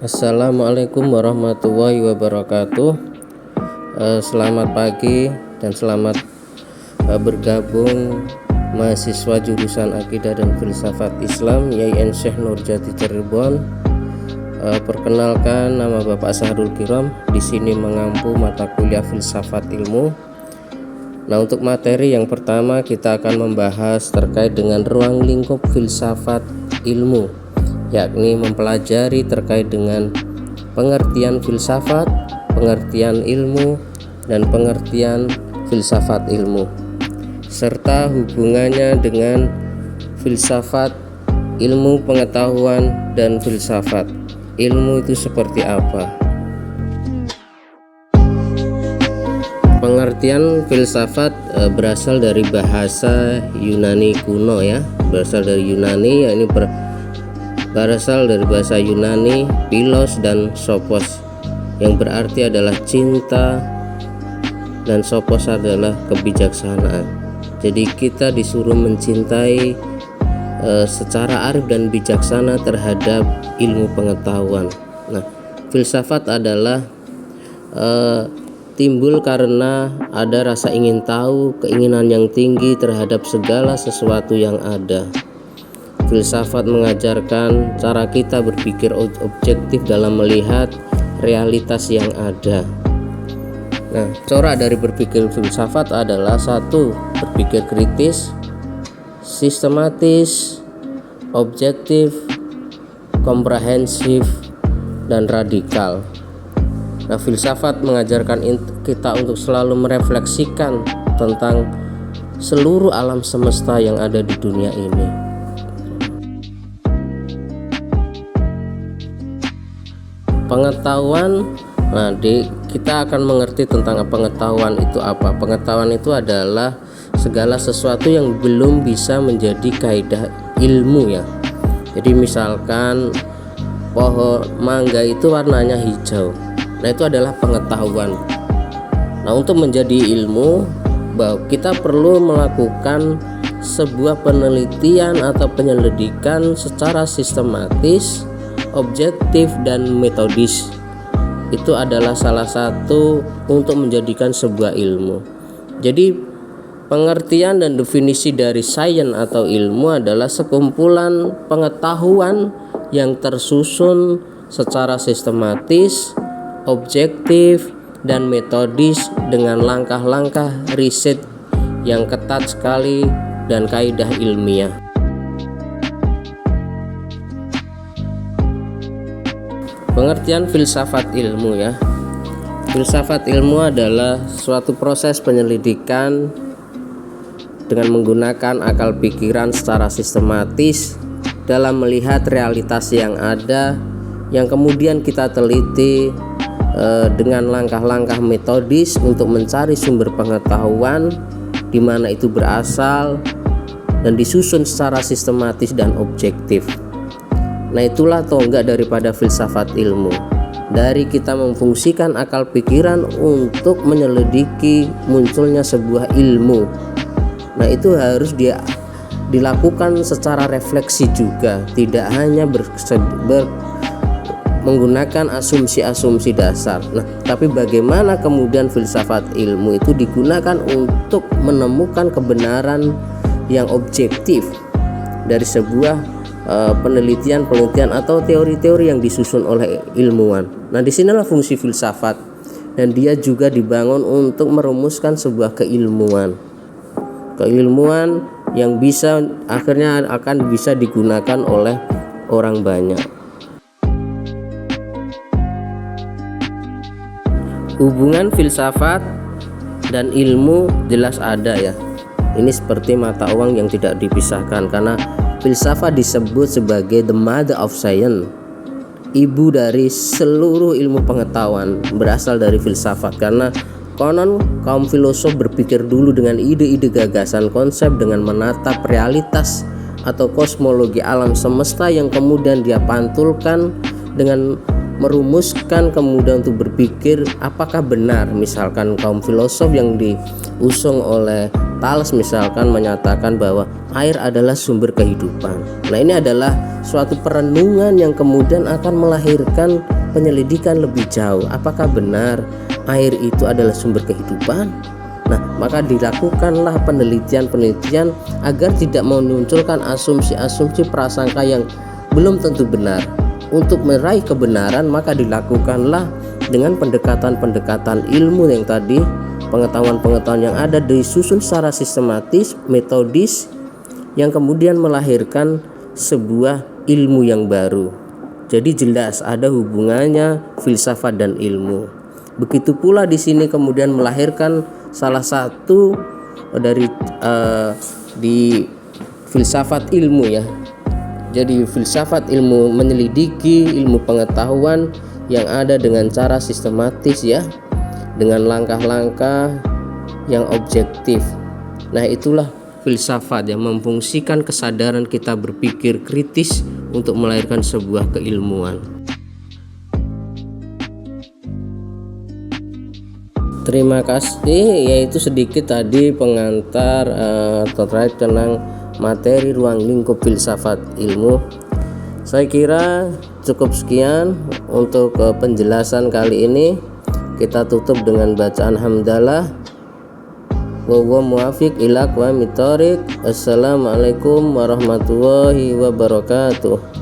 Assalamualaikum warahmatullahi wabarakatuh. Selamat pagi dan selamat bergabung mahasiswa jurusan Akidah dan Filsafat Islam YIN Syekh Nurjati Cirebon. Perkenalkan, nama Bapak Sahrul Kiram, di sini mengampu mata kuliah Filsafat Ilmu. Nah, untuk materi yang pertama kita akan membahas terkait dengan ruang lingkup filsafat ilmu, yakni mempelajari terkait dengan pengertian filsafat, pengertian ilmu, dan pengertian filsafat ilmu, serta hubungannya dengan filsafat, ilmu pengetahuan, dan filsafat ilmu itu seperti apa. Pengertian filsafat berasal dari bahasa Yunani kuno ya, berasal dari Yunani, yakni berasal dari bahasa Yunani philos dan sophos, yang berarti adalah cinta, dan sophos adalah kebijaksanaan. Jadi kita disuruh mencintai secara arif dan bijaksana terhadap ilmu pengetahuan. Nah, filsafat adalah timbul karena ada rasa ingin tahu, keinginan yang tinggi terhadap segala sesuatu yang ada. Filsafat mengajarkan cara kita berpikir objektif dalam melihat realitas yang ada. Nah, corak dari berpikir filsafat adalah: 1. Berpikir kritis, sistematis, objektif, komprehensif, dan radikal. Nah, filsafat mengajarkan kita untuk selalu merefleksikan tentang seluruh alam semesta yang ada di dunia ini. Pengetahuan, kita akan mengerti tentang pengetahuan itu apa. Pengetahuan itu adalah segala sesuatu yang belum bisa menjadi kaidah ilmu ya. Jadi misalkan pohon mangga itu warnanya hijau. Nah, itu adalah pengetahuan. Nah, untuk menjadi ilmu, kita perlu melakukan sebuah penelitian atau penyelidikan secara sistematis, objektif, dan metodis. Itu adalah salah satu untuk menjadikan sebuah ilmu. Jadi pengertian dan definisi dari sains atau ilmu adalah sekumpulan pengetahuan yang tersusun secara sistematis, objektif, dan metodis dengan langkah-langkah riset yang ketat sekali dan kaidah ilmiah. Pengertian filsafat ilmu ya. Filsafat ilmu adalah suatu proses penyelidikan dengan menggunakan akal pikiran secara sistematis dalam melihat realitas yang ada, yang kemudian kita teliti dengan langkah-langkah metodis untuk mencari sumber pengetahuan di mana itu berasal dan disusun secara sistematis dan objektif. Nah, itulah tonggak daripada filsafat ilmu. Dari kita memfungsikan akal pikiran untuk menyelidiki munculnya sebuah ilmu. Nah, itu harus dilakukan secara refleksi juga, tidak hanya menggunakan asumsi-asumsi dasar. Nah, tapi bagaimana kemudian filsafat ilmu itu digunakan untuk menemukan kebenaran yang objektif dari sebuah penelitian atau teori-teori yang disusun oleh ilmuwan. Nah, disinilah fungsi filsafat, dan dia juga dibangun untuk merumuskan sebuah keilmuan yang akhirnya akan bisa digunakan oleh orang banyak. Hubungan filsafat dan ilmu jelas ada ya. Ini seperti mata uang yang tidak dipisahkan, karena filsafat disebut sebagai the mother of science, ibu dari seluruh ilmu pengetahuan berasal dari filsafat. Karena konon kaum filosof berpikir dulu dengan ide-ide gagasan konsep dengan menatap realitas atau kosmologi alam semesta yang kemudian dia pantulkan dengan merumuskan kemudian untuk berpikir apakah benar. Misalkan kaum filosof yang diusung oleh Thales misalkan menyatakan bahwa air adalah sumber kehidupan. Nah, ini adalah suatu perenungan yang kemudian akan melahirkan penyelidikan lebih jauh. Apakah benar air itu adalah sumber kehidupan? Nah, maka dilakukanlah penelitian-penelitian agar tidak memunculkan asumsi-asumsi prasangka yang belum tentu benar. Untuk meraih kebenaran, maka dilakukanlah dengan pendekatan-pendekatan ilmu yang tadi, pengetahuan-pengetahuan yang ada disusun secara sistematis, metodis, yang kemudian melahirkan sebuah ilmu yang baru. Jadi jelas ada hubungannya filsafat dan ilmu. Begitu pula di sini kemudian melahirkan salah satu dari di filsafat ilmu ya. Jadi filsafat ilmu menyelidiki ilmu pengetahuan yang ada dengan cara sistematis ya, dengan langkah-langkah yang objektif. Nah, itulah filsafat yang memfungsikan kesadaran kita berpikir kritis untuk melahirkan sebuah keilmuan. Terima kasih, yaitu sedikit tadi pengantar terkait tentang materi ruang lingkup filsafat ilmu. Saya kira cukup sekian untuk penjelasan kali ini. Kita tutup dengan bacaan hamdalah. Wa huwa muwafiq ila aqwamit thoriq. Assalamualaikum warahmatullahi wabarakatuh.